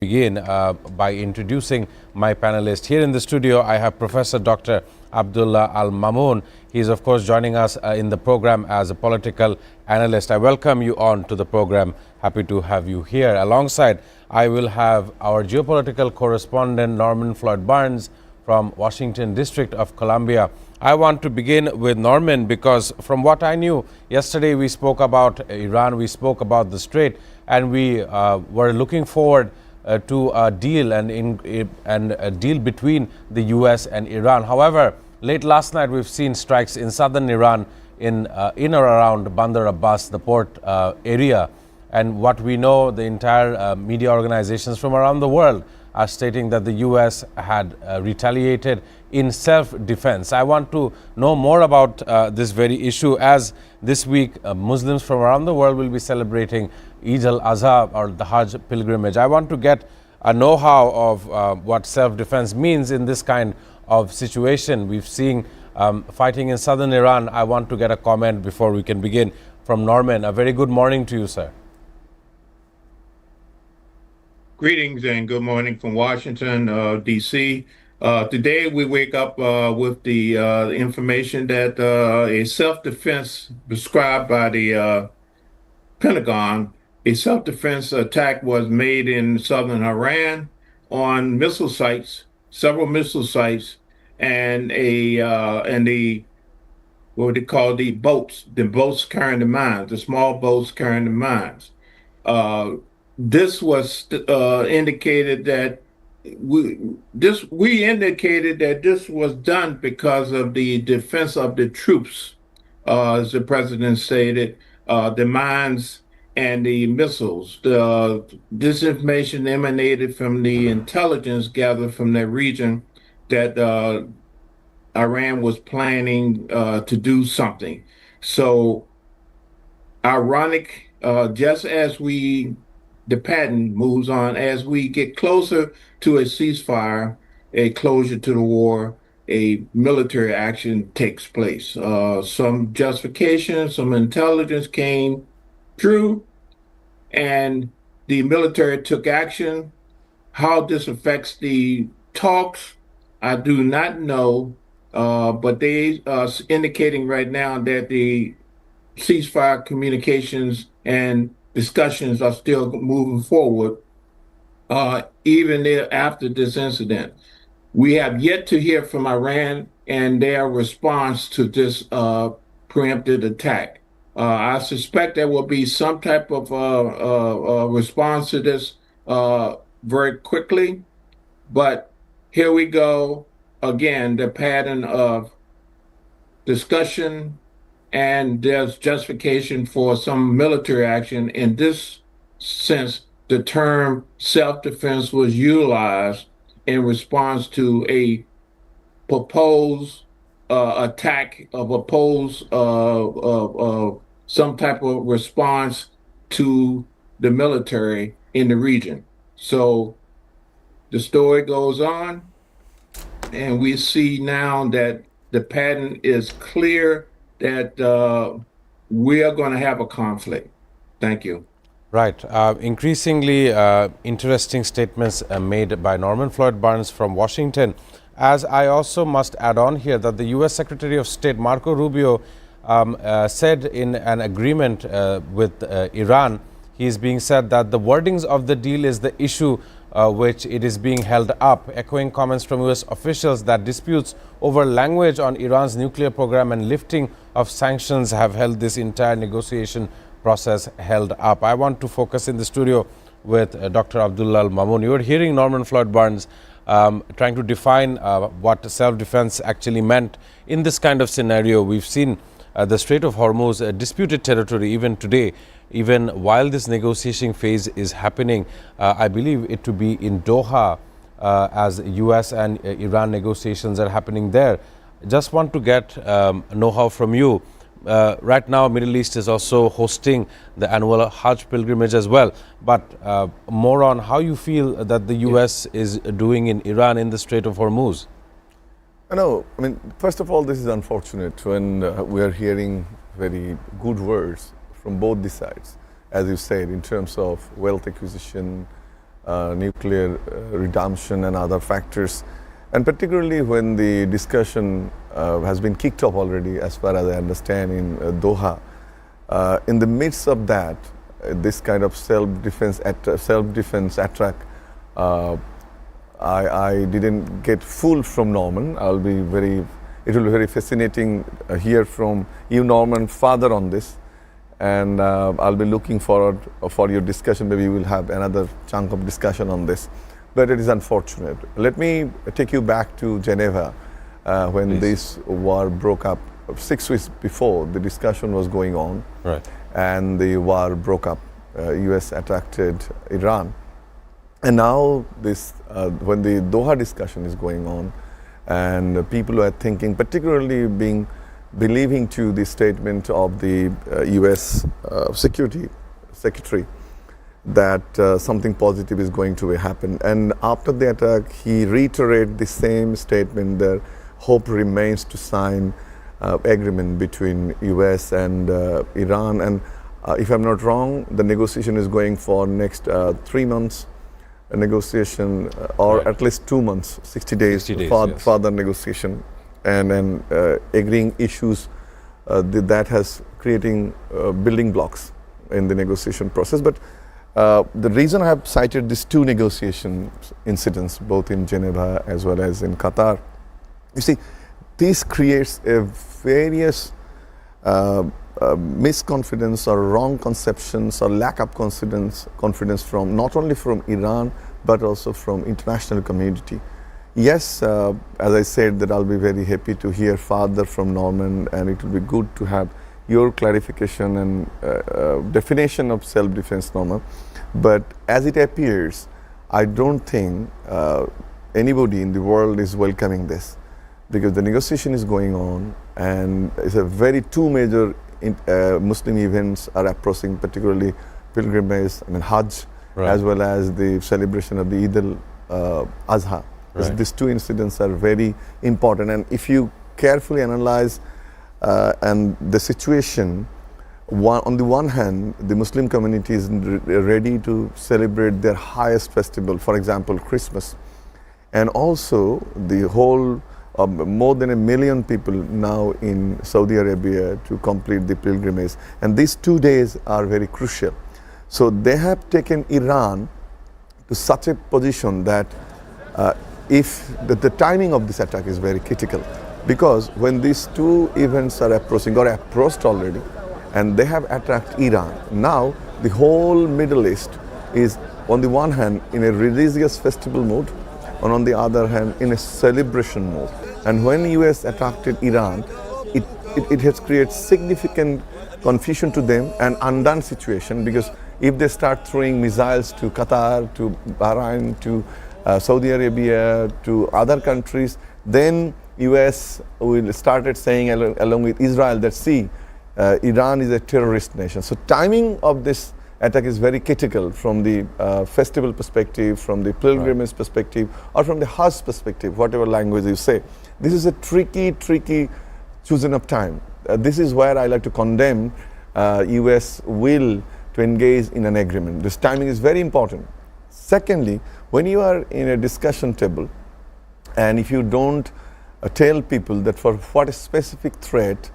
Begin by introducing my panelist. Here in the studio, I have Professor Dr. Abdullah Al Mamoon. He is, of course, joining us in the program as a political analyst. I welcome you on to the program. Happy to have you here. Alongside, I will have our geopolitical correspondent, Norman Floyd Barnes, from Washington, District of Columbia. I want to begin with Norman because from what I knew, yesterday we spoke about Iran, we spoke about the Strait, and we were looking forward to a deal and a deal between the U.S. and Iran. However, late last night we've seen strikes in southern Iran in or around Bandar Abbas, the port area. And what we know, the entire media organizations from around the world are stating that the U.S. had retaliated in self-defense. I want to know more about this very issue, as this week Muslims from around the world will be celebrating Eid al-Adha, or the Hajj pilgrimage. I want to get a know-how of what self-defense means in this kind of situation. We've seen fighting in southern Iran. I want to get a comment before we can begin from Norman. A very good morning to you, sir. Greetings and good morning from Washington, D.C. Today we wake up with the information that a self-defense prescribed by the Pentagon, a self-defense attack was made in southern Iran on missile sites, several missile sites, and the what they call the boats carrying the mines, the small boats carrying the mines. This was indicated that we indicated that this was done because of the defense of the troops, as the president stated, the mines and the missiles. This information emanated from the intelligence gathered from that region that Iran was planning to do something. So ironic, just as the pattern moves on, as we get closer to a ceasefire, a closure to the war, a military action takes place. Some justification, some intelligence came through, and the military took action. How this affects the talks, I do not know, but they are indicating right now that the ceasefire communications and discussions are still moving forward, even after this incident. We have yet to hear from Iran and their response to this preemptive attack. I suspect there will be some type of response to this very quickly, but here we go again, the pattern of discussion, and there's justification for some military action. In this sense, the term self-defense was utilized in response to a proposed attack, a proposed some type of response to the military in the region. So the story goes on, and we see now that the pattern is clear, that we are going to have a conflict. Thank you. Right. Increasingly interesting statements made by Norman Floyd Barnes from Washington. As I also must add on here that the U.S. Secretary of State Marco Rubio said in an agreement with Iran, he is being said that the wordings of the deal is the issue which it is being held up, echoing comments from U.S. officials that disputes over language on Iran's nuclear program and lifting of sanctions have held this entire negotiation process held up. I want to focus in the studio with Dr. Abdullah Al Mamoon. You are hearing Norman Floyd Barnes trying to define what self-defense actually meant in this kind of scenario. We've seen the Strait of Hormuz, a disputed territory even today, even while this negotiation phase is happening. I believe it to be in Doha, as U.S. and Iran negotiations are happening there. Just want to get know-how from you. Right now, Middle East is also hosting the annual Hajj pilgrimage as well. But more on how you feel that the U.S. is doing in Iran in the Strait of Hormuz. No, I mean, first of all, this is unfortunate when we are hearing very good words from both the sides, as you said, in terms of wealth acquisition, nuclear redemption and other factors. And particularly when the discussion has been kicked off already, as far as I understand, in Doha. In the midst of that, this kind of self-defense attack, I didn't get full from Norman. It will be very fascinating hear from you, Norman, further on this. And I'll be looking forward for your discussion. Maybe we'll have another chunk of discussion on this. But it is unfortunate. Let me take you back to Geneva when this war broke up. 6 weeks before, the discussion was going on. Right. And the war broke up. US attacked Iran. And now this, when the Doha discussion is going on, and people are thinking, particularly believing to the statement of the US Security Secretary, that something positive is going to happen. And after the attack, he reiterated the same statement that hope remains to sign agreement between US and Iran. And if I'm not wrong, the negotiation is going for next 3 months. A negotiation, or at least 2 months, 60 days, for further negotiation, and agreeing issues that has creating building blocks in the negotiation process. But the reason I have cited these 2 negotiation incidents, both in Geneva as well as in Qatar, you see, this creates a various misconfidence or wrong conceptions or lack of confidence from not only from Iran but also from international community. Yes, as I said, that I'll be very happy to hear further from Norman, and it will be good to have your clarification and definition of self-defense, Norman. But as it appears, I don't think anybody in the world is welcoming this, because the negotiation is going on, and it's a very 2 major Muslim events are approaching, particularly pilgrimage, Hajj, as well as the celebration of the Eid al-Adha. Right. These 2 incidents are very important, and if you carefully analyze and the situation, on the one hand, the Muslim community is ready to celebrate their highest festival, for example, Christmas, and also the whole more than 1 million people now in Saudi Arabia to complete the pilgrimage. And these 2 days are very crucial. So they have taken Iran to such a position that if the timing of this attack is very critical, because when these 2 events are approaching or approached already, and they have attacked Iran, now the whole Middle East is on the one hand in a religious festival mode, and on the other hand in a celebration mode. And when US attacked Iran, it has created significant confusion to them and undone situation, because if they start throwing missiles to Qatar, to Bahrain, to Saudi Arabia, to other countries, then US will started saying along with Israel that, see, Iran is a terrorist nation. So timing of this attack is very critical from the festival perspective, from the pilgrimage perspective, or from the Hajj perspective, whatever language you say. This is a tricky choosing of time. This is where I like to condemn US will to engage in an agreement. This timing is very important. Secondly, when you are in a discussion table, and if you don't tell people that for what specific threat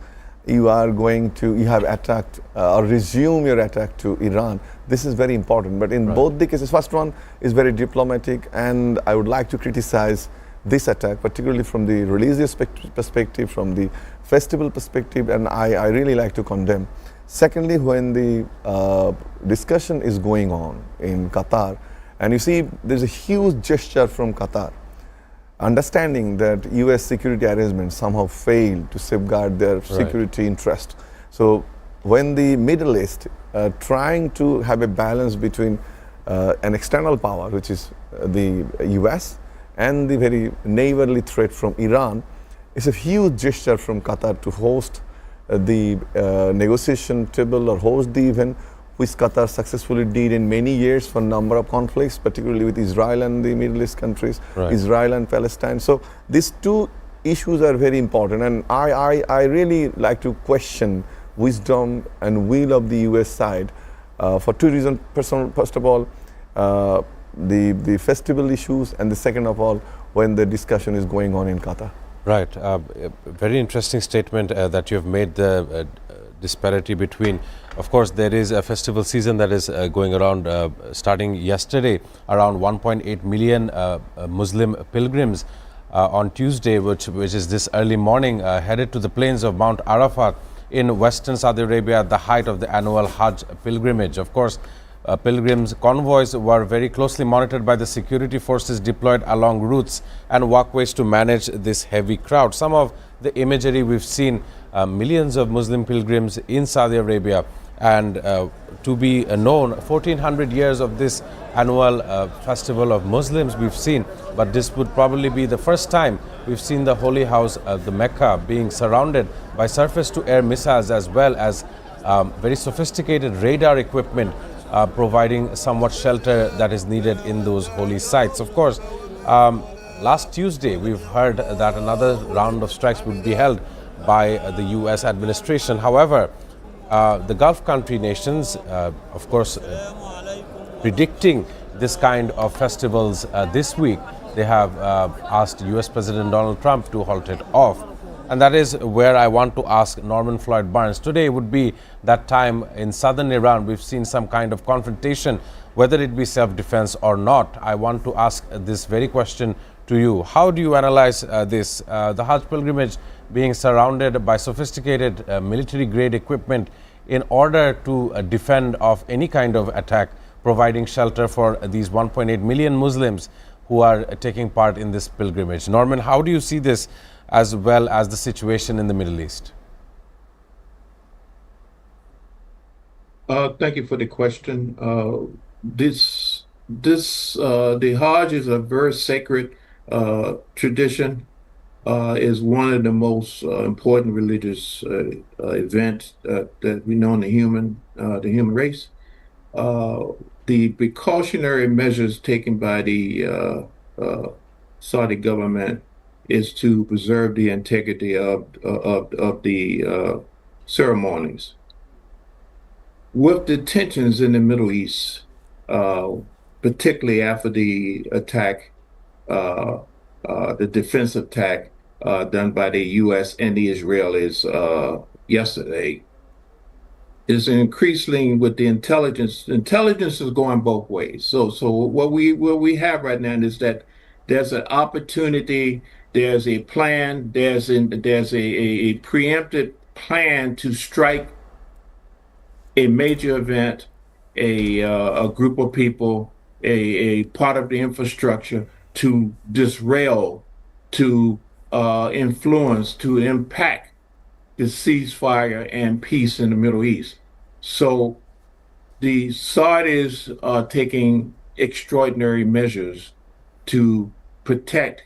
you have attacked or resume your attack to Iran, this is very important. But in both the cases, first one is very diplomatic, and I would like to criticize this attack, particularly from the religious perspective, from the festival perspective, and I really like to condemn. Secondly, when the discussion is going on in Qatar, and you see there's a huge gesture from Qatar, understanding that US security arrangements somehow failed to safeguard their security interest. So when the Middle East trying to have a balance between an external power, which is the US, and the very neighborly threat from Iran, it's a huge gesture from Qatar to host the negotiation table or host the event, which Qatar successfully did in many years for a number of conflicts, particularly with Israel and the Middle East countries, Israel and Palestine. So these 2 issues are very important, and I really like to question wisdom and will of the US side for 2 reasons. First of all, the festival issues, and the second of all, when the discussion is going on in Qatar. Right. Very interesting statement that you have made, the disparity between, of course, there is a festival season that is going around starting yesterday. Around 1.8 million Muslim pilgrims on Tuesday, which is this early morning, headed to the plains of Mount Arafat in western Saudi Arabia at the height of the annual Hajj pilgrimage. Of course, pilgrims' convoys were very closely monitored by the security forces deployed along routes and walkways to manage this heavy crowd. Some of the imagery we've seen, millions of Muslim pilgrims in Saudi Arabia, and to be known, 1400 years of this annual festival of Muslims we've seen, but this would probably be the first time we've seen the holy house, the Mecca, being surrounded by surface-to-air missiles, as well as very sophisticated radar equipment providing somewhat shelter that is needed in those holy sites. Of course, last Tuesday we've heard that another round of strikes would be held by the U.S. administration. However, the Gulf country nations, of course, predicting this kind of festivals this week, they have asked U.S. President Donald Trump to halt it off. And that is where I want to ask Norman Floyd Barnes. Today would be that time in southern Iran. We've seen some kind of confrontation, whether it be self-defense or not. I want to ask this very question to you. How do you analyze this? The Hajj pilgrimage being surrounded by sophisticated military-grade equipment in order to defend off any kind of attack, providing shelter for these 1.8 million Muslims who are taking part in this pilgrimage. Norman, how do you see this, as well as the situation in the Middle East? Thank you for the question. The Hajj is a very sacred tradition. Is one of the most important religious events that we know in the human race. The precautionary measures taken by the Saudi government is to preserve the integrity of the ceremonies. With the tensions in the Middle East, particularly after the attack, the defensive attack done by the U.S. and the Israelis yesterday, is increasingly with the intelligence. Intelligence is going both ways. So what we have right now is that there's an opportunity, there's a plan, there's a preempted plan to strike a major event, a group of people, a part of the infrastructure, to disrail, to influence, to impact the ceasefire and peace in the Middle East. So the Saudis are taking extraordinary measures to protect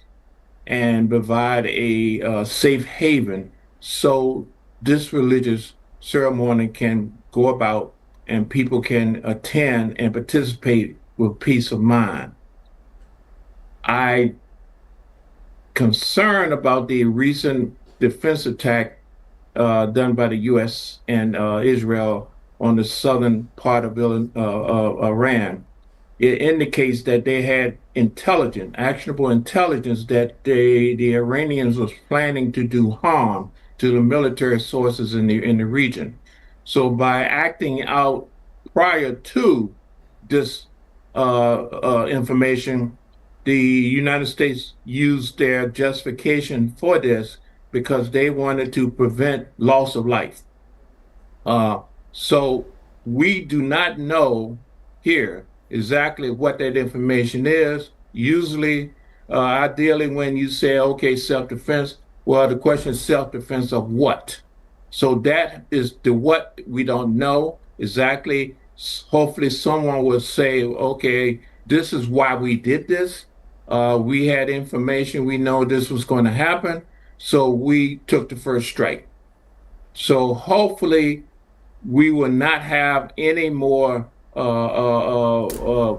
and provide a safe haven so this religious ceremony can go about and people can attend and participate with peace of mind. I concerned about the recent defense attack done by the U.S. and Israel on the southern part of Iran. It indicates that they had actionable intelligence that the Iranians was planning to do harm to the military sources in the region. So by acting out prior to this information, the United States used their justification for this because they wanted to prevent loss of life. So we do not know here exactly what that information is. Usually, ideally, when you say, okay, self-defense, well, the question is self-defense of what? So that is the what we don't know exactly. Hopefully someone will say, okay, this is why we did this. We had information, we know this was going to happen, so we took the first strike. So hopefully we will not have any more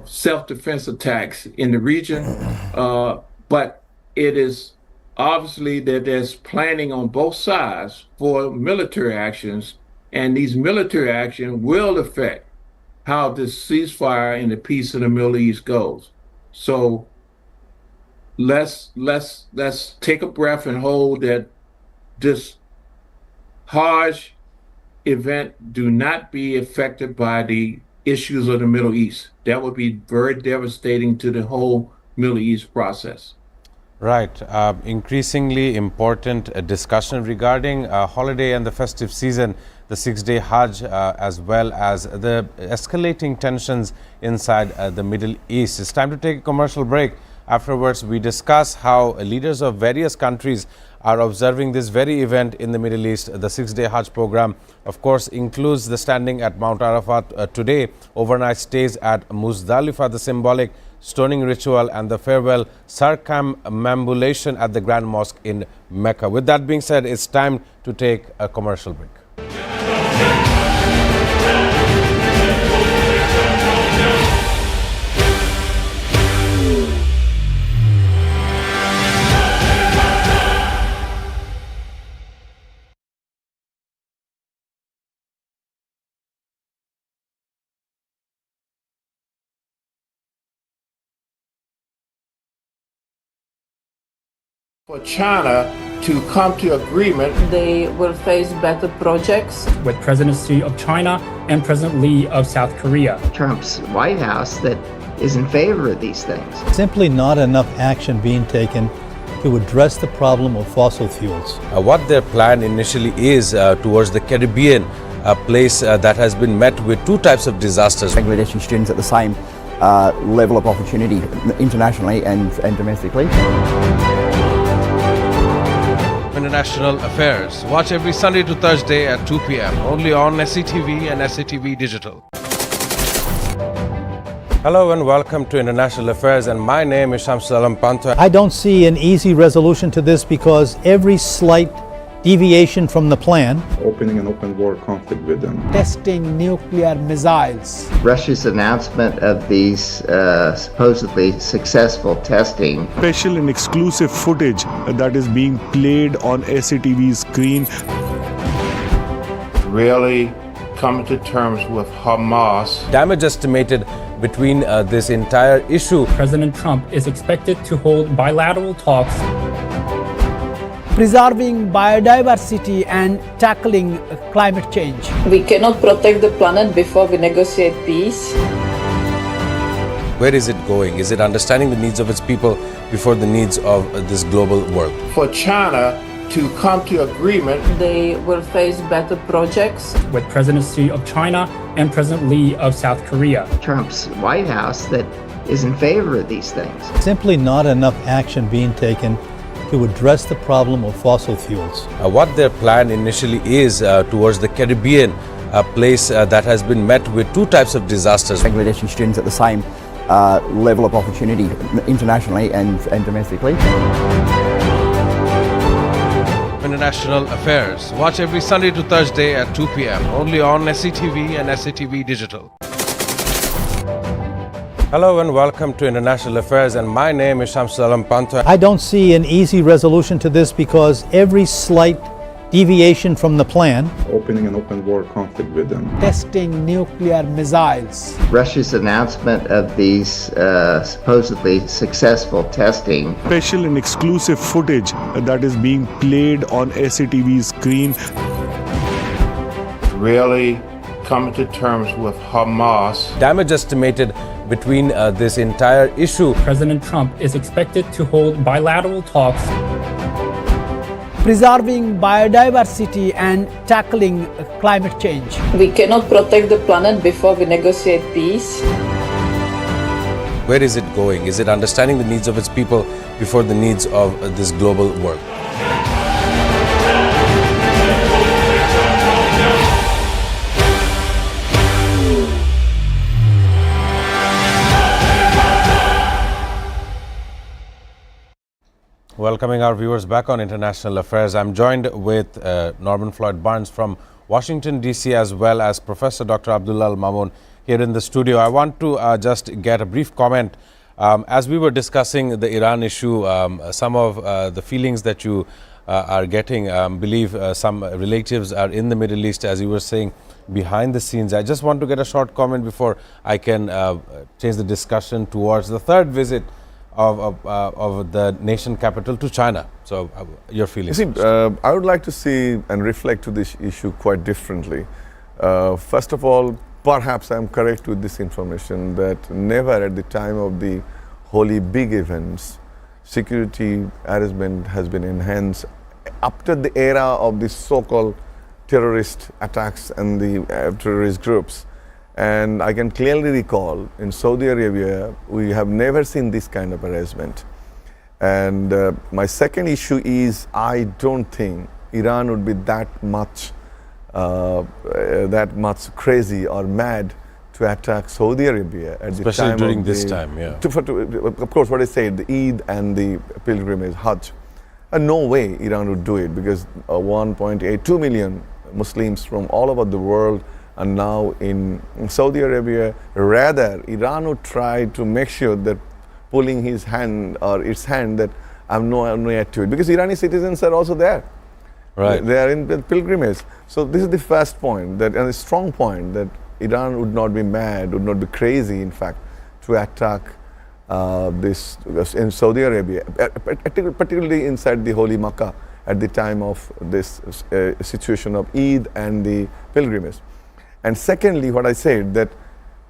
self-defense attacks in the region, but it is obviously that there's planning on both sides for military actions, and these military actions will affect how this ceasefire and the peace in the Middle East goes. So let's take a breath and hold that this Hajj event do not be affected by the issues of the Middle East. That would be very devastating to the whole Middle East process. Right. Increasingly important discussion regarding holiday and the festive season, the 6-day Hajj, as well as the escalating tensions inside the Middle East. It's time to take a commercial break. Afterwards, we discuss how leaders of various countries are observing this very event in the Middle East. The 6-day Hajj program, of course, includes the standing at Mount Arafat today, overnight stays at Muzdalifah, the symbolic stoning ritual, and the farewell circumambulation at the Grand Mosque in Mecca. With that being said, it's time to take a commercial break. For China to come to agreement, they will face better projects with President Xi of China and President Lee of South Korea. Trump's White House that is in favor of these things. Simply not enough action being taken to address the problem of fossil fuels. What their plan initially is towards the Caribbean, a place that has been met with two types of disasters. Bangladeshi students at the same level of opportunity internationally and domestically. International Affairs. Watch every Sunday to Thursday at 2 p.m. only on SATV and SATV Digital. Hello and welcome to International Affairs, and my name is Shamsul Alam Pantha. I don't see an easy resolution to this because every slight deviation from the plan, opening an open war conflict with them, testing nuclear missiles, Russia's announcement of these supposedly successful testing, special and exclusive footage that is being played on SATV's screen, really coming to terms with Hamas. Damage estimated between this entire issue. President Trump is expected to hold bilateral talks, preserving biodiversity and tackling climate change. We cannot protect the planet before we negotiate peace. Where is it going? Is it understanding the needs of its people before the needs of this global world? For China to come to agreement, they will face better projects with President Xi of China and President Lee of South Korea. Trump's White House that is in favor of these things. simply not enough action being taken to address the problem of fossil fuels. What their plan initially is towards the Caribbean, a place that has been met with two types of disasters. Bangladeshi students at the same level of opportunity internationally and domestically. International Affairs. Watch every Sunday to Thursday at 2 p.m. only on SATV and SATV Digital. Hello and welcome to International Affairs, and my name is Shamsul Alam Pantha. I don't see an easy resolution to this because every slight deviation from the plan, opening an open war conflict with them, testing nuclear missiles, Russia's announcement of these supposedly successful testing, special and exclusive footage that is being played on SATV's screen, really coming to terms with Hamas. Damage estimated between this entire issue. President Trump is expected to hold bilateral talks, preserving biodiversity and tackling climate change. We cannot protect the planet before we negotiate peace. Where is it going? Is it understanding the needs of its people before the needs of this global world? Welcoming our viewers back on International Affairs. I'm joined with Norman Floyd Barnes from Washington, D.C., as well as Professor Dr. Abdullah Al Mamoon here in the studio. I want to just get a brief comment. As we were discussing the Iran issue, some of the feelings that you are getting, believe some relatives are in the Middle East, as you were saying, behind the scenes. I just want to get a short comment before I can change the discussion towards the third visit of the nation capital to China. So, your feelings? You see, I would like to see and reflect to this issue quite differently. First of all, perhaps I am correct with this information that never at the time of the holy big events, security arrangement has been enhanced after the era of the so-called terrorist attacks and the terrorist groups. And I can clearly recall in Saudi Arabia, we have never seen this kind of arrangement. And my second issue is I don't think Iran would be that much crazy or mad to attack Saudi Arabia at the time. Especially during this time, yeah. Of course, what I said, the Eid and the pilgrimage, Hajj. No way Iran would do it because 1.82 million Muslims from all over the world are now in Saudi Arabia. Rather, Iran would try to make sure that pulling his hand or its hand that I'm no yet to it, because Iranian citizens are also there. Right. They are in the pilgrimage. So this is the first point, that, and a strong point, that Iran would not be mad, would not be crazy, in fact, to attack this in Saudi Arabia, particularly inside the holy Makkah at the time of this situation of Eid and the pilgrimage. And secondly, what I said, that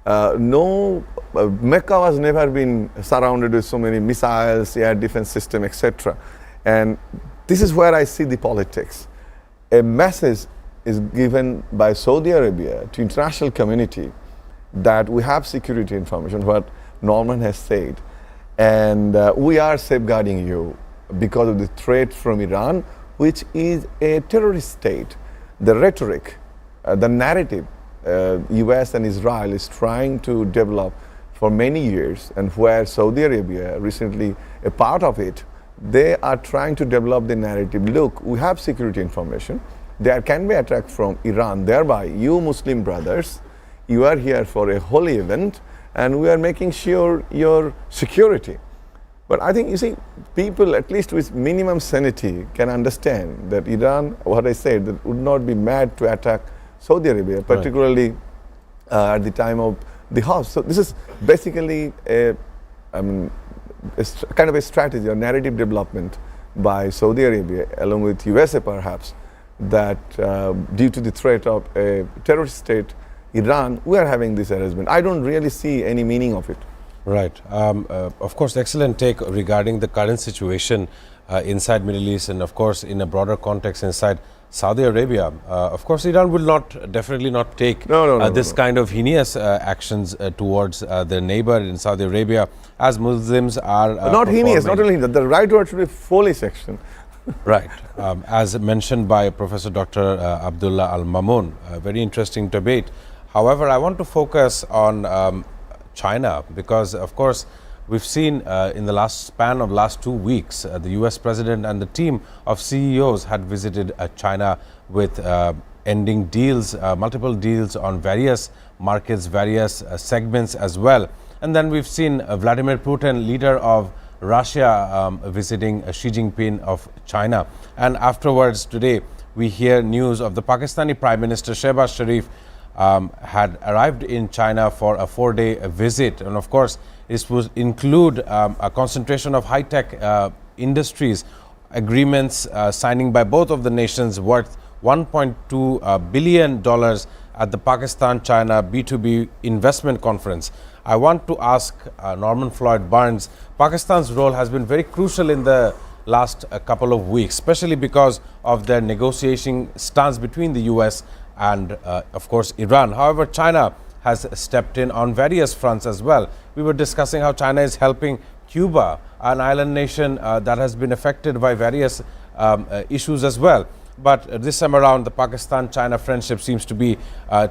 Mecca has never been surrounded with so many missiles, air defense system, etc. And this is where I see the politics. A message is given by Saudi Arabia to international community that we have security information, what Norman has said, and we are safeguarding you because of the threat from Iran, which is a terrorist state. The rhetoric, the narrative US and Israel is trying to develop for many years, and where Saudi Arabia recently a part of it, they are trying to develop the narrative. Look, we have security information. There can be attack from Iran. Thereby, you Muslim brothers, you are here for a holy event, and we are making sure your security. But I think, you see, people, at least with minimum sanity, can understand that Iran, what I said, that would not be mad to attack Saudi Arabia, particularly at the time of the Hajj. So this is basically a kind of a strategy or narrative development by Saudi Arabia, along with USA perhaps, that due to the threat of a terrorist state, Iran, we are having this arrangement. I don't really see any meaning of it. Right. Of course, excellent take regarding the current situation inside Middle East, and of course in a broader context inside Saudi Arabia. Of course, Iran will definitely not take this kind of heinous actions towards their neighbor in Saudi Arabia, as Muslims are not heinous, not only that, the right word should be foolish action. Right. As mentioned by Professor Dr. Abdullah Al Mamoon, a very interesting debate. However, I want to focus on China, because of course we've seen in the span of last 2 weeks, the US President and the team of CEOs had visited China with ending deals, multiple deals on various markets, various segments as well. And then we've seen Vladimir Putin, leader of Russia, visiting Xi Jinping of China. And afterwards today, we hear news of the Pakistani Prime Minister Shehbaz Sharif had arrived in China for a 4-day visit. And of course, this would include a concentration of high-tech industries, agreements signing by both of the nations worth $1.2 billion at the Pakistan-China B2B investment conference. I want to ask Norman Floyd Barnes, Pakistan's role has been very crucial in the last couple of weeks, especially because of their negotiating stance between the US and of course Iran. However, China has stepped in on various fronts as well. We were discussing how China is helping Cuba, an island nation that has been affected by various issues as well. But this time around, the Pakistan-China friendship seems to be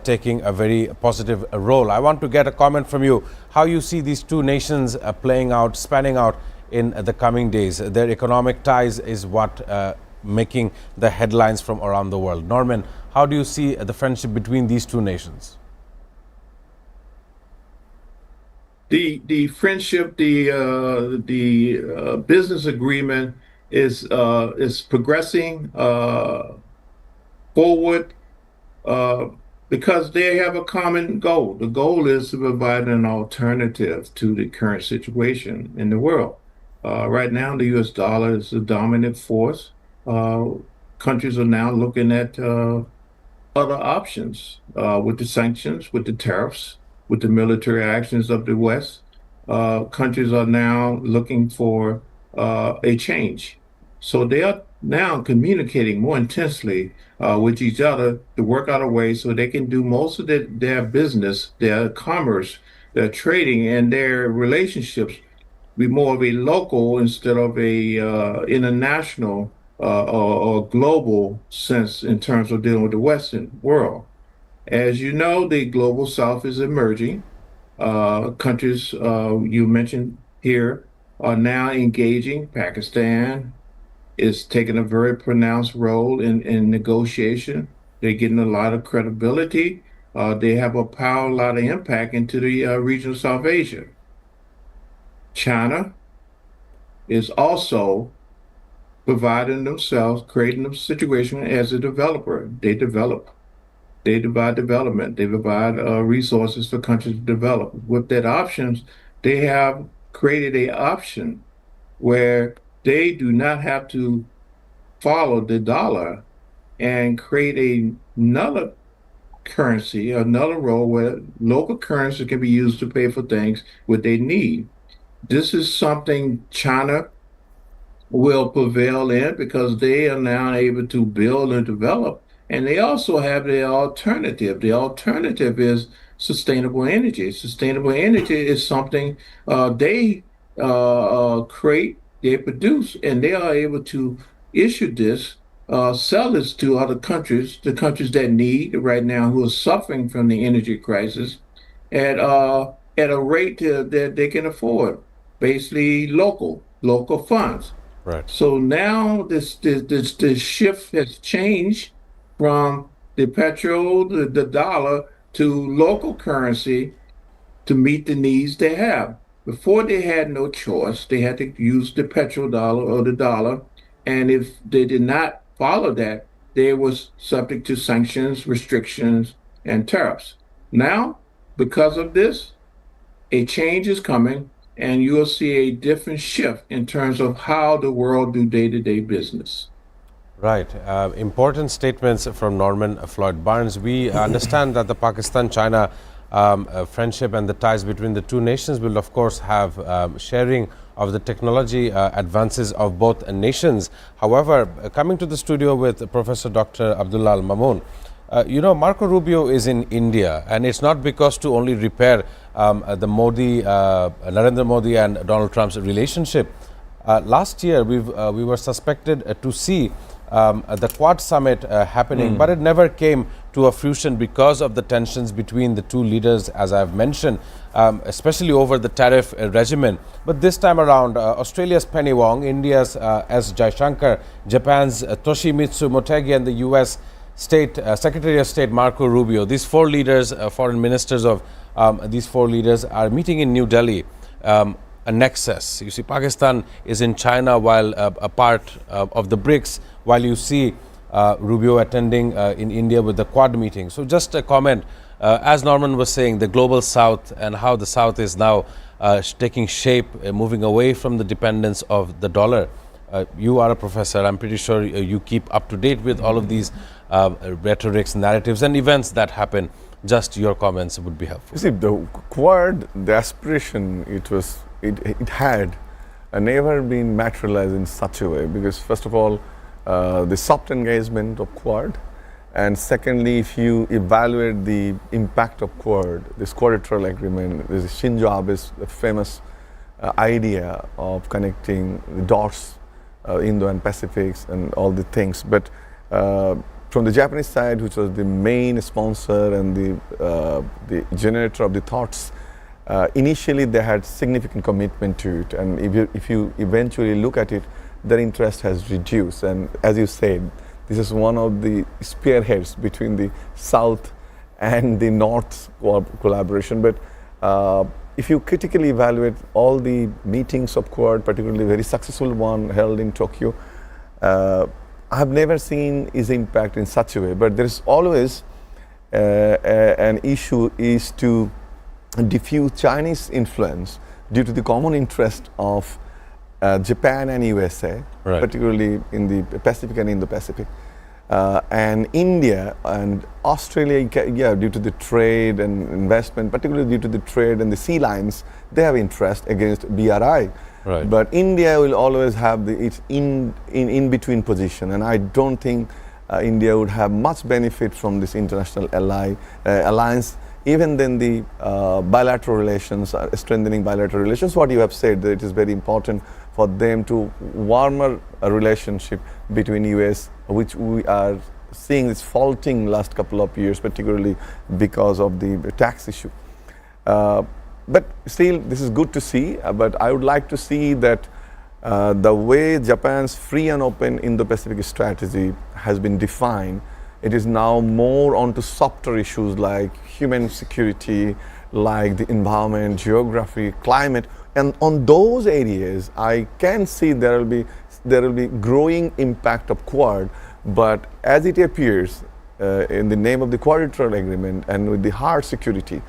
taking a very positive role. I want to get a comment from you, how you see these two nations playing out, spanning out in the coming days. Their economic ties is what making the headlines from around the world. Norman, how do you see the friendship between these two nations? The friendship, the business agreement is progressing forward. because they have a common goal. The goal is to provide an alternative to the current situation in the world. Right now, the U.S. dollar is the dominant force. Countries are now looking at other options with the sanctions, with the tariffs, with the military actions of the West. Countries are now looking for a change. So they are now communicating more intensely with each other to work out a way so they can do most of their business, their commerce, their trading, and their relationships be more of a local instead of a international or global sense in terms of dealing with the Western world. As you know, the global South is emerging. Countries you mentioned here are now engaging. Pakistan is taking a very pronounced role in negotiation. They're getting a lot of credibility. They have a lot of impact into the region of South Asia. China is also providing themselves, creating a situation as a developer. They provide development, they provide resources for countries to develop. With that options, they have created an option where they do not have to follow the dollar and create another currency, another role where local currency can be used to pay for things what they need. This is something China will prevail in because they are now able to build and develop. And they also have the alternative. The alternative is sustainable energy. Sustainable energy is something they create, they produce, and they are able to issue this, sell this to other countries, the countries that need right now who are suffering from the energy crisis at a rate that they can afford, basically local funds. Right. So now this shift has changed from the petrol, the dollar, to local currency to meet the needs they have. Before they had no choice, they had to use the petrodollar or the dollar, and if they did not follow that, they was subject to sanctions, restrictions, and tariffs. Now, because of this, a change is coming, and you'll see a different shift in terms of how the world do day-to-day business. Right. Important statements from Norman Floyd Barnes. We understand that the Pakistan-China friendship and the ties between the two nations will, of course, have sharing of the technology advances of both nations. However, coming to the studio with Professor Dr. Abdullah Al Mamoon, you know, Marco Rubio is in India, and it's not because to only repair the Narendra Modi and Donald Trump's relationship. Last year, we were suspected to see the Quad summit happening, but it never came to a fruition because of the tensions between the two leaders, as I've mentioned, especially over the tariff regimen. But this time around, Australia's Penny Wong, India's S. Jaishankar, Japan's Toshimitsu Motegi, and the U.S. Secretary of State Marco Rubio, these four leaders, foreign ministers of these four leaders, are meeting in New Delhi. A nexus. You see, Pakistan is in China while a part of the BRICS, while you see Rubio attending in India with the Quad meeting. So just a comment, as Norman was saying, the global South and how the South is now taking shape, moving away from the dependence of the dollar. You are a professor. I'm pretty sure you keep up to date with all of these rhetorics, narratives, and events that happen. Just your comments would be helpful. You see, the Quad, the aspiration it had never been materialized in such a way, because first of all, the soft engagement of Quad, and secondly, if you evaluate the impact of Quad, this quadrilateral agreement, this Shinzo Abe's famous idea of connecting the dots, Indo and Pacifics and all the things. But from the Japanese side, which was the main sponsor and the generator of the thoughts, initially they had significant commitment to it, and if you eventually look at it, their interest has reduced. And as you said, this is one of the spearheads between the South and the North collaboration. But if you critically evaluate all the meetings of Quad, particularly very successful one held in Tokyo, I have never seen its impact in such a way. But there is always an issue is to diffuse Chinese influence due to the common interest of Japan and USA, Right. particularly in the Pacific and Indo-Pacific. And India and Australia, yeah, due to the trade and investment, particularly due to the trade and the sea lines, they have interest against BRI. Right. But India will always have its in between position, and I don't think India would have much benefit from this international alliance. Even then, the bilateral relations, strengthening bilateral relations. What you have said, that it is very important for them to warmer a relationship between US, which we are seeing is faulting last couple of years, particularly because of the tax issue. But still, this is good to see. But I would like to see that the way Japan's free and open Indo-Pacific strategy has been defined, it is now more onto softer issues like human security, like the environment, geography, climate, and on those areas, I can see there will be growing impact of Quad. But as it appears in the name of the Quadrilateral Agreement and with the hard security,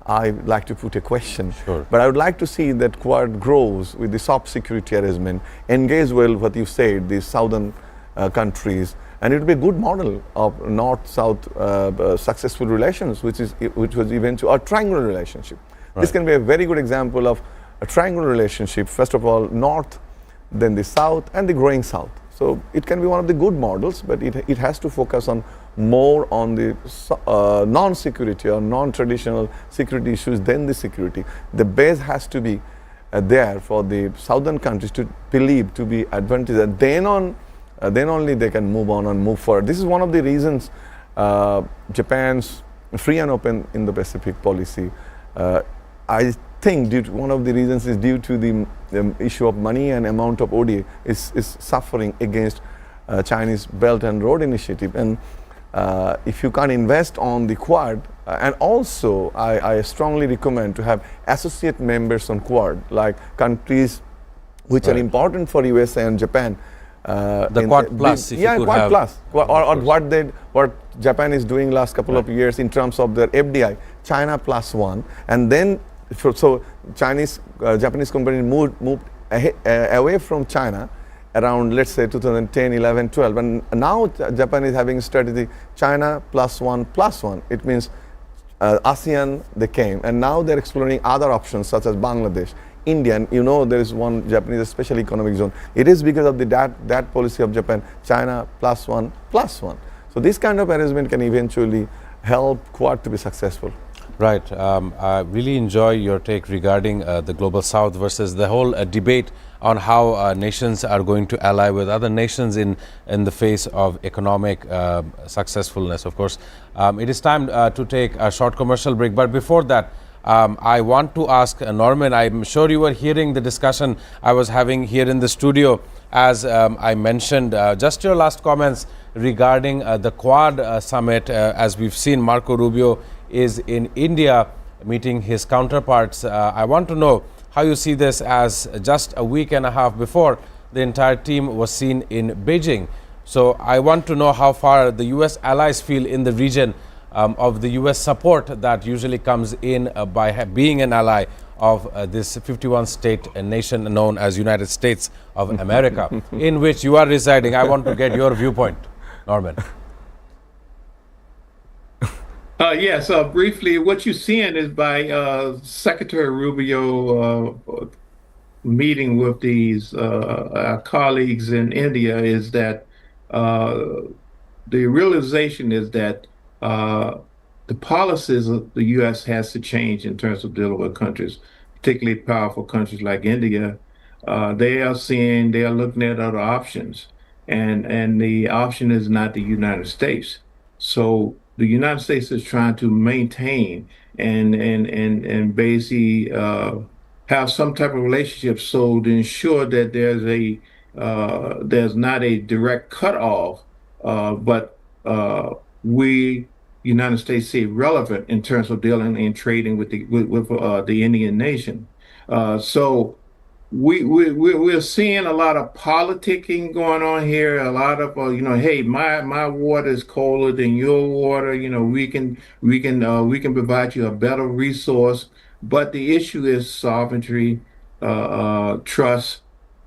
I would like to put a question. Sure. But I would like to see that Quad grows with the soft security arrangement, engage well what you said, the southern countries, and it will be a good model of North-South successful relations, which was eventually a triangular relationship. Right. This can be a very good example of a triangular relationship. First of all, North, then the South, and the growing South. So it can be one of the good models, but it has to focus on more on the non-security or non-traditional security issues than the security. The base has to be there for the southern countries to believe to be advantageous, and then only they can move on and move forward. This is one of the reasons Japan's free and open Indo-Pacific policy, I think one of the reasons is due to the issue of money and amount of ODA is suffering against Chinese Belt and Road Initiative. And if you can't invest on the Quad, and also I strongly recommend to have associate members on Quad, like countries which are important for USA and Japan. The Quad Plus, if you could Quad have. Plus, or what Japan is doing last couple of years in terms of their FDI, China +1, and then so Japanese companies moved away from China around, let's say, 2010, 11, 12, and now Japan is having a strategy China +1+1. It means ASEAN they came, and now they're exploring other options such as Bangladesh, India, and you know there is one Japanese special economic zone. It is because of that policy of Japan, China +1+1. So this kind of arrangement can eventually help Quad to be successful. Right. I really enjoy your take regarding the Global South versus the whole debate on how nations are going to ally with other nations in the face of economic successfulness. Of course, it is time to take a short commercial break. But before that, I want to ask Norman, I'm sure you were hearing the discussion I was having here in the studio as I mentioned. Just your last comments regarding the Quad summit. As we've seen, Marco Rubio is in India meeting his counterparts. I want to know how you see this, as just a week and a half before the entire team was seen in Beijing. So I want to know how far the US allies feel in the region of the US support that usually comes in by being an ally of this 51 state nation known as United States of America, in which you are residing. I want to get your viewpoint, Norman. Yes, briefly, what you're seeing is by Secretary Rubio meeting with these our colleagues in India is that the realization is that the policies of the U.S. has to change in terms of dealing with countries, particularly powerful countries like India. They are looking at other options, and the option is not the United States. So the United States is trying to maintain and basically have some type of relationship, so to ensure that there's not a direct cutoff, but we United States stay relevant in terms of dealing and trading with the Indian nation. So we're seeing a lot of politicking going on here. A lot of hey, my water is colder than your water. We can provide you a better resource, but the issue is sovereignty, trust,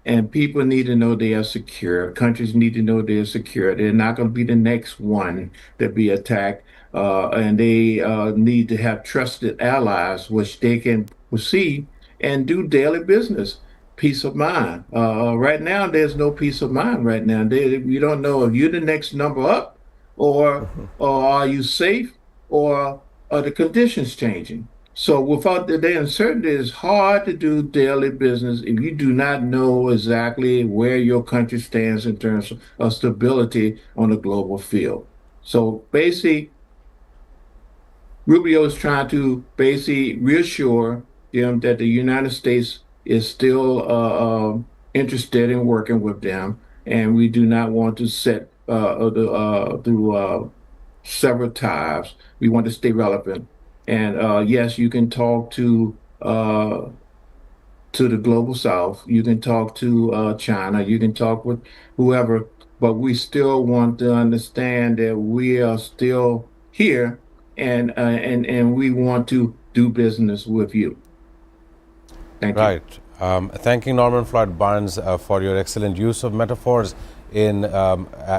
and people need to know they are secure. Countries need to know they're secure. They're not going to be the next one to be attacked, and they need to have trusted allies, which they can proceed and do daily business. Peace of mind. Right now, there's no peace of mind. Right now, you don't know if you're the next number up, or are you safe, or are the conditions changing. So without the uncertainty, it's hard to do daily business if you do not know exactly where your country stands in terms of stability on the global field. So basically, Rubio is trying to basically reassure them that the United States is still interested in working with them, and we do not want to set several ties. We want to stay relevant. And yes, you can talk to the global south, you can talk to China, you can talk with whoever, but we still want to understand that we are still here, and we want to do business with you. Thank you. Right. Thanking Norman Floyd Barnes for your excellent use of metaphors in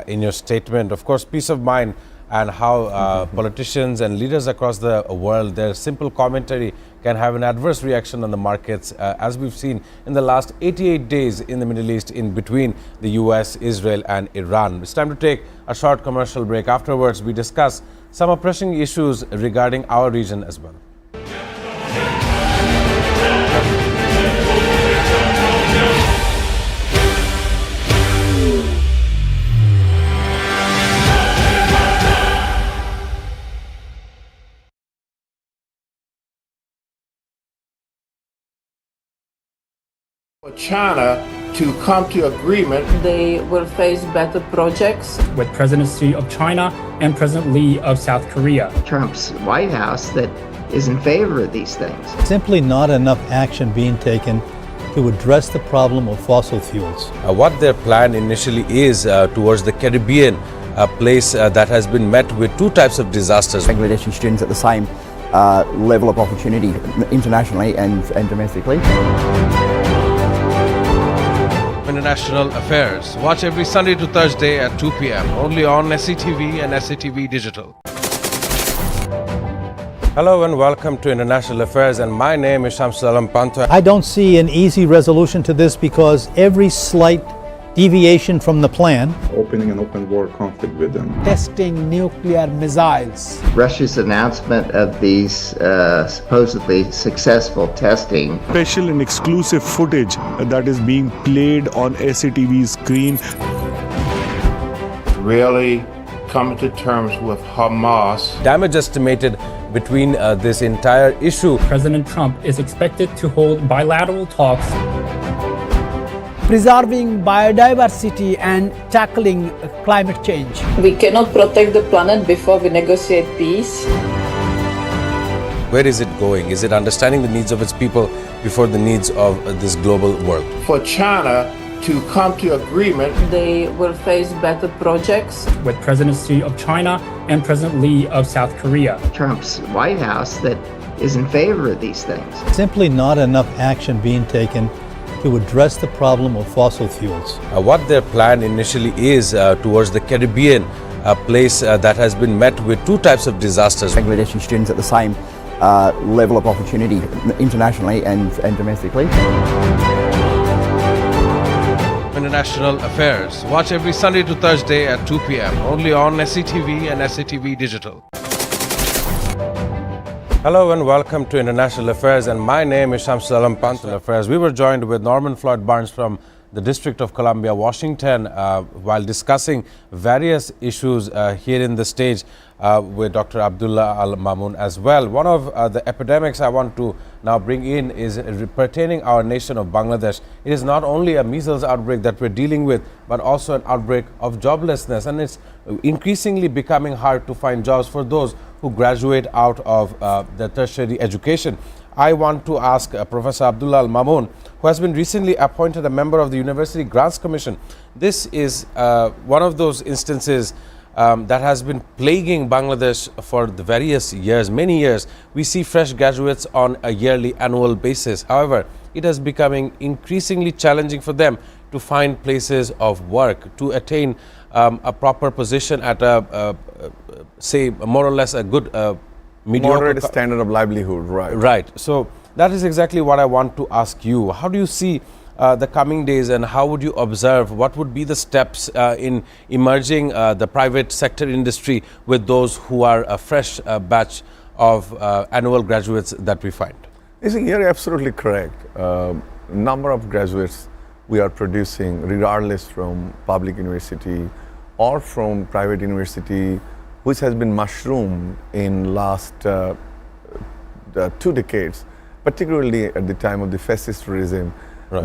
your statement. Of course, peace of mind and how politicians and leaders across the world, their simple commentary can have an adverse reaction on the markets, as we've seen in the last 88 days in the Middle East, in between the US, Israel and Iran. It's time to take a short commercial break. Afterwards, we discuss some pressing issues regarding our region as well. For China to come to agreement, they will face better projects. With presidency of China and President Lee of South Korea. Trump's White House that is in favor of these things. Simply not enough action being taken to address the problem of fossil fuels. What their plan initially is towards the Caribbean, a place that has been met with two types of disasters. Bangladeshi students at the same level of opportunity internationally and domestically. International Affairs. Watch every Sunday to Thursday at 2 p.m. only on SATV and SATV Digital. Hello and welcome to International Affairs, and my name is Shamsul Alam Panto. I don't see an easy resolution to this because every slight deviation from the plan, Opening an open war conflict with them. testing nuclear missiles. Russia's announcement of these supposedly successful testing. Special and exclusive footage that is being played on SATV screen. really coming to terms with Hamas. Damage estimated between this entire issue. President Trump is expected to hold bilateral talks. Preserving biodiversity and tackling climate change. We cannot protect the planet before we negotiate peace. Where is it going? Is it understanding the needs of its people before the needs of this global world? For China to come to agreement, they will face better projects. With presidency of China and President Lee of South Korea. Trump's White House that is in favor of these things. simply not enough action being taken to address the problem of fossil fuels. What their plan initially is towards the Caribbean, a place that has been met with two types of disasters. Bangladeshi students at the same level of opportunity internationally and domestically. International Affairs. Watch every Sunday to Thursday at 2 p.m. only on SATV and SATV Digital. Hello and welcome to International Affairs, and my name is Shamsul Alam Panto. Affairs. We were joined with Norman Floyd Barnes from the District of Columbia, Washington, while discussing various issues here in the stage with Dr. Abdullah Al Mamoon as well. One of the epidemics I want to now bring in is pertaining our nation of Bangladesh. It is not only a measles outbreak that we're dealing with, but also an outbreak of joblessness, and it's increasingly becoming hard to find jobs for those who graduate out of the tertiary education. I want to ask Professor Abdullah Al Mamoon, who has been recently appointed a member of the University Grants Commission. This is one of those instances that has been plaguing Bangladesh for the various years, many years. We see fresh graduates on a yearly, annual basis. However, it is becoming increasingly challenging for them to find places of work, to attain a proper position at say more or less a good moderate standard of livelihood, right? Right. So that is exactly what I want to ask you. How do you see the coming days, and how would you observe what would be the steps in emerging the private sector industry with those who are a fresh batch of annual graduates that we find? You see, you're absolutely correct. Number of graduates we are producing, regardless from public university or from private university, which has been mushroomed in last 2 decades, particularly at the time of the fascist regime,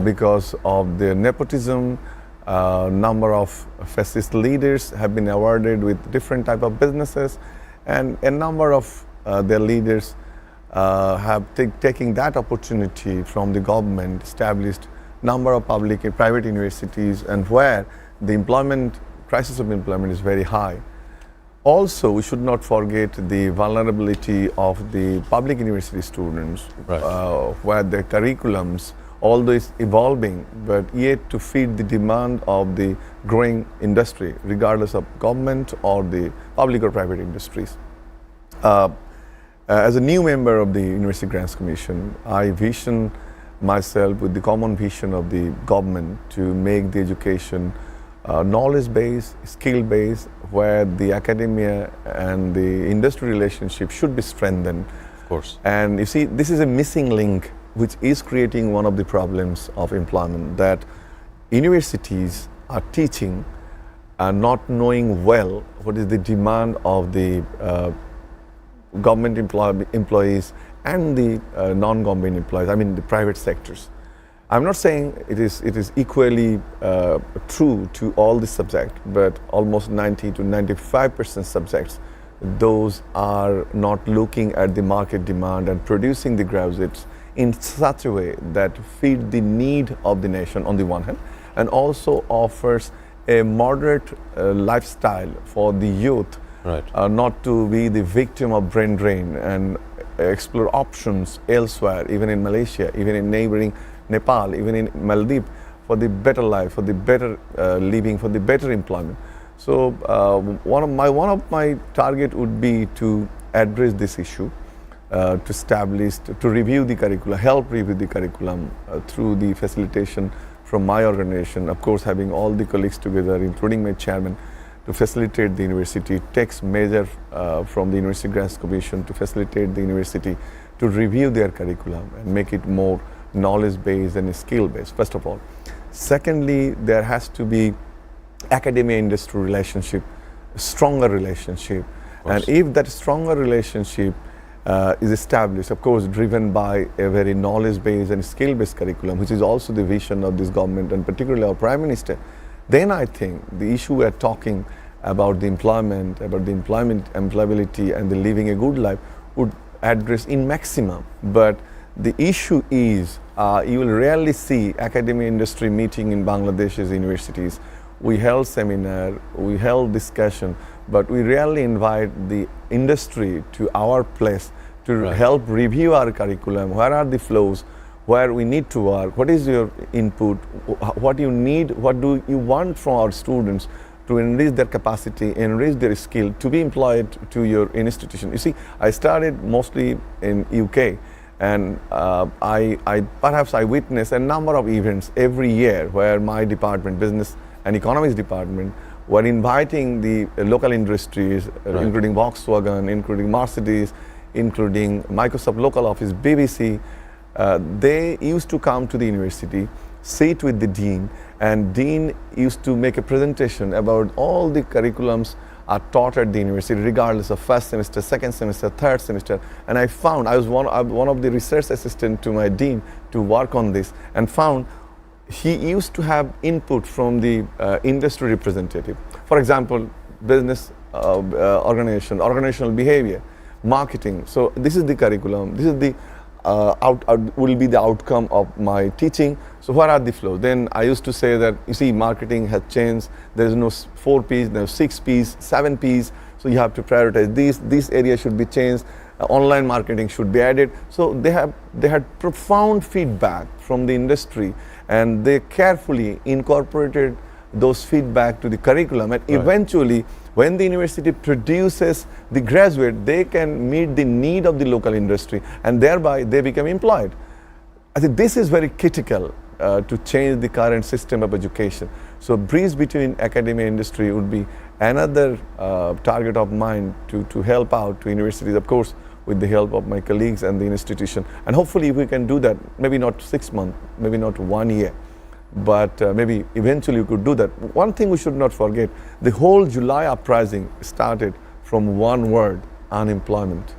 because of the nepotism. Number of fascist leaders have been awarded with different type of businesses, and a number of their leaders have taken that opportunity from the government, established number of public and private universities, and where the employment crisis of employment is very high. Also, we should not forget the vulnerability of the public university students, where the curriculums, although it's evolving, but yet to feed the demand of the growing industry, regardless of government or the public or private industries. As a new member of the University Grants Commission, I vision myself with the common vision of the government to make the education knowledge-based, skill-based, where the academia and the industry relationship should be strengthened. Of course. And you see, this is a missing link which is creating one of the problems of employment, that universities are teaching and not knowing well what is the demand of the government employees and the non-government employees, I mean the private sectors. I'm not saying it is equally true to all the subjects, but almost 90 to 95% subjects, those are not looking at the market demand and producing the graduates in such a way that feed the need of the nation on the one hand, and also offers a moderate lifestyle for the youth, not to be the victim of brain drain and explore options elsewhere, even in Malaysia, even in neighboring Nepal, even in Maldives, for the better life, for the better living, for the better employment. So one of my target would be to address this issue, to establish, to review the curriculum, help review the curriculum through the facilitation from my organization. Of course, having all the colleagues together, including my chairman, to facilitate the university, takes measure from the University Grants Commission to facilitate the university to review their curriculum and make it more knowledge-based and skill-based, first of all. Secondly, there has to be academia-industry relationship, stronger relationship. And if that stronger relationship is established, of course, driven by a very knowledge-based and skill-based curriculum, which is also the vision of this government and particularly our Prime Minister, then I think the issue we are talking about the employability and the living a good life would address in maximum. But the issue is, you will rarely see academia industry meeting in Bangladesh's universities. We held seminar, we held discussion, but we rarely invite the industry to our place to help review our curriculum. Where are the flows? Where we need to work? What is your input? What you need? What do you want from our students to enrich their capacity, enrich their skill, to be employed to your institution? You see, I started mostly in UK, and perhaps I witnessed a number of events every year where my department, business and economics department, were inviting the local industries, including Volkswagen, including Mercedes, including Microsoft local office, BBC. They used to come to the university, sit with the dean, and dean used to make a presentation about all the curriculums are taught at the university, regardless of first semester, second semester, third semester. And I found, I was one of the research assistant to my dean to work on this, and found he used to have input from the industry representative. For example, business organizational behavior, marketing. So this is the curriculum, this is the will be the outcome of my teaching. So what are the flows? Then I used to say that, you see, marketing has changed. There is no 4 Ps, there are 6 Ps, 7 Ps. So you have to prioritize these. This area should be changed. Online marketing should be added. So they had profound feedback from the industry, and they carefully incorporated those feedback to the curriculum. And eventually, when the university produces the graduate, they can meet the need of the local industry, and thereby they become employed. I think this is very critical to change the current system of education. So bridge between academia and industry would be another target of mine to help out to universities, of course, with the help of my colleagues and the institution. And hopefully we can do that, maybe not 6 months, maybe not 1 year, but maybe eventually we could do that. One thing we should not forget, the whole July uprising started from one word, unemployment.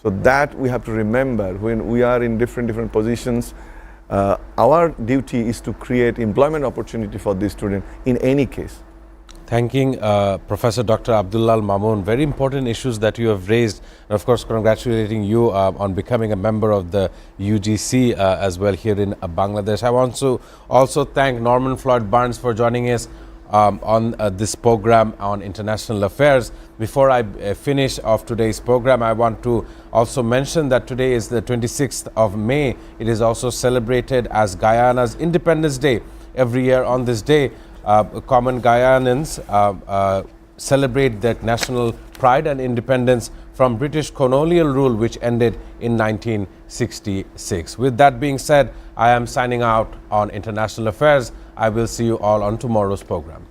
So that we have to remember when we are in different positions. Our duty is to create employment opportunity for these students in any case. Thanking Professor Dr. Abdullah Al Mamoon. Very important issues that you have raised. And of course, congratulating you on becoming a member of the UGC as well here in Bangladesh. I want to also thank Norman Floyd Barnes for joining us on this program on international affairs. Before I finish off today's program, I want to also mention that today is the 26th of May. It is also celebrated as Guyana's Independence Day. Every year on this day, common Guyanans celebrate their national pride and independence from British colonial rule, which ended in 1966. With that being said, I am signing out on International Affairs. I will see you all on tomorrow's program.